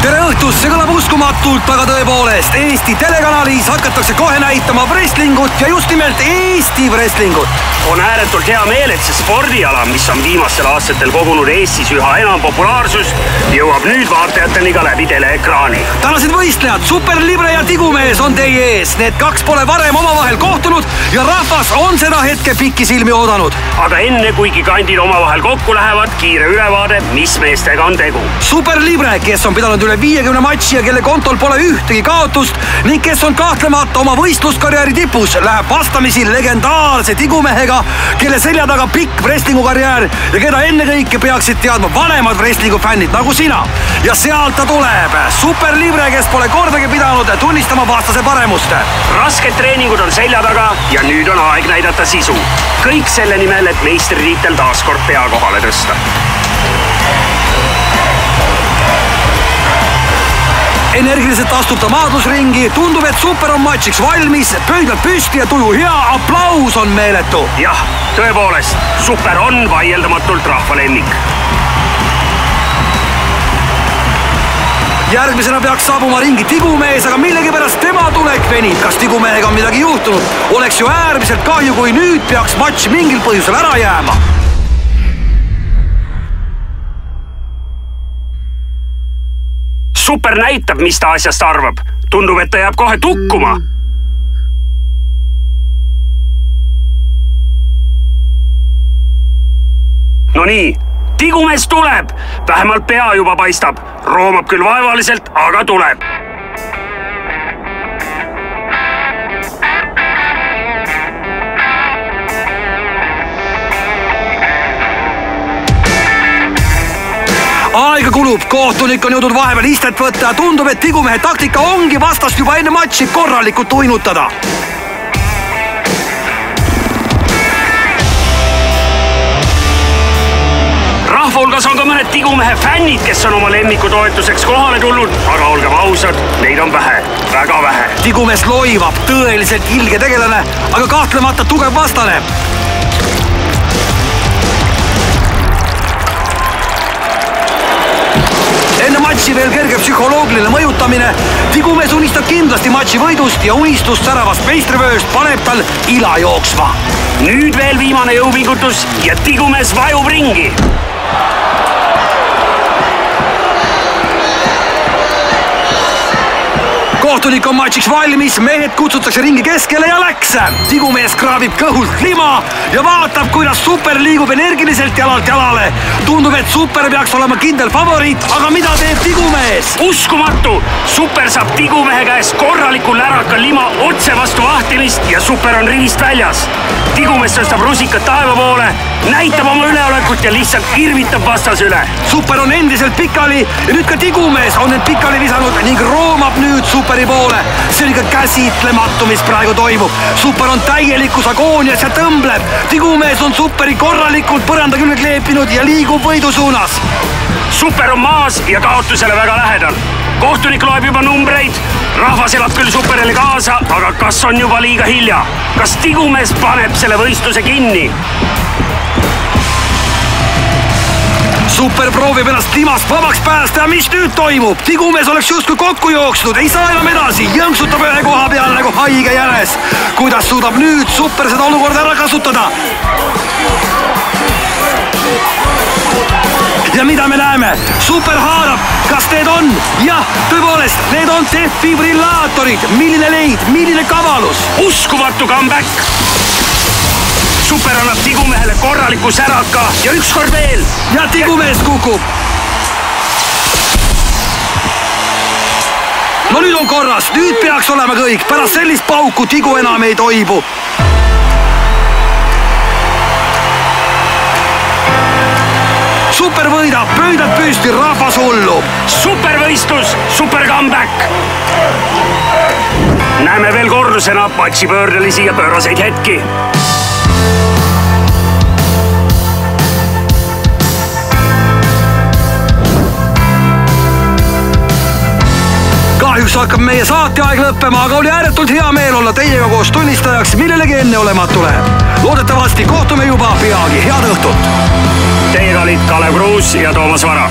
tere õhtust, see kõlab uskumatult, aga tõepoolest, Eesti telekanalis hakatakse kohe näitama wrestlingut ja just nimelt Eesti wrestlingut. On ääretult hea meel, et see spordiala, mis on viimastel aastatel kogunud Eestis üha enam populaarsust, jõuab nüüd vaatajateni ka läbi teleekraani. Tänased võistlejad, Superlibre ja Tigumees on teie ees. Need kaks pole varem omavahel kohtunud ja rahvas on seda hetke pikisilmi oodanud. Aga enne, kui gigandid omavahel kokku lähevad, kiire ülevaade, mis meestega on tegu. Superlibre, kes on pidanud üle 50 matši ja kelle kontol pole ühtegi kaotust ning kes on kahtlemata oma võistluskarjääri tipus, läheb vastamisi legendaarse Tigumehega, kelle selja taga pikk wrestlingukarjäär ja keda ennekõike peaksid teadma vanemad wrestlingufännid nagu sina. Ja sealt ta tuleb, Superlibre, kes pole kordagi pidanud tunnistama vastase paremust. Rasked treeningud on selja taga ja nüüd on aeg näidata sisu. Kõik selle nimel, et meistritiitel taas kord pea kohale tõsta. Energiliselt astub ta maadlusringi, tundub, et Super on matšiks valmis, pöidlad püsti ja tuju hea, aplaus on meeletu. Jah, tõepoolest, Super on vaieldamatult rahvalemmik. Järgmisena peaks saabuma ringi Tigumees, aga millegipärast tema tulek venib. Kas Tigumehega on midagi juhtunud? Oleks ju äärmiselt kahju, kui nüüd peaks matš mingil põhjusel ära jääma. Super näitab, mis ta asjast arvab. Tundub, et ta jääb kohe tukkuma. No nii, Tigumees tuleb. Vähemalt pea juba paistab. Roomab küll vaevaliselt, aga tuleb. Aega kulub, kohtunik on jõudnud vahepeal istet võtta ja tundub, et Tigumehe taktika ongi vastast juba enne matši korralikult uinutada. Rahva hulgas on ka mõned Tigumehe fännid, kes on oma lemmiku toetuseks kohale tulnud, aga olgem ausad, neid on vähe, väga vähe. Tigumees loivab, tõeliselt ilge tegelane, aga kahtlemata tugev vastane. Enne matši veel kerge psühholoogiline mõjutamine. Tigumees unistab kindlasti matši võidust ja unistust säravast meistrivööst paneb tal ila jooksma. Nüüd veel viimane jõupingutus ja Tigumees vajub ringi. Kohtunik on matšiks valmis, mehed kutsutakse ringi keskele ja läks. Tigumees kraabib kõhult lima ja vaatab, kuidas Super liigub energiliselt jalalt jalale. Tundub, et Super peaks olema kindel favoriit, aga mida teeb Tigumees? Uskumatu! Super saab Tigumehe käest korraliku läraka lima otse vastu vahtimist ja Super on rivist väljas. Tigumees tõstab rusikat taeva poole, näitab oma üleolekut ja lihtsalt irvitab vastas üle. Super on endiselt pikali ja nüüd ka Tigumees on end pikali visanud ning roomab nüüd Superi poole. See on ikka käsitlematu, mis praegu toimub. Super on täielikus agoonias ja tõmbleb. Tigumees on Superi korralikult põranda külge kleepinud ja liigub võidu suunas. Super on maas ja kaotusele väga lähedal. Kohtunik loeb juba numbreid. Rahvas elab küll Superile kaasa, aga kas on juba liiga hilja? Kas Tigumees paneb selle võistluse kinni? Super proovib ennast limast vabaks päästa ja mis nüüd toimub? Tigumees oleks justkui kokku jooksnud, ei saa enam edasi, jõnksutab ühe koha peal nagu haige jänes. Kuidas suudab nüüd Super seda olukorda ära kasutada? Ja mida me näeme? Super haarab, kas need on? Jah, tõepoolest, need on defibrillaatorid. Milline leid, milline kavalus? Uskumatu comeback! Super annab Tigumehele korraliku säraka ja ükskord veel. Ja Tigumees kukub. No nüüd on korras, nüüd peaks olema kõik. Pärast sellist pauku Tigu enam ei toibu. Super võidab, pöidad püsti, rahvas hullu. Supervõistlus, super comeback. Näeme veel korrusena patšipöördelisi ja pööraseid hetki. Kahjuks hakkab meie saateaeg lõppema, aga oli ääretult hea meel olla teiega koos tunnistajaks millelegi enneolematule. Loodetavasti kohtume juba peagi. Head õhtut! Teiega olid Kalev Kruus ja Toomas Vara.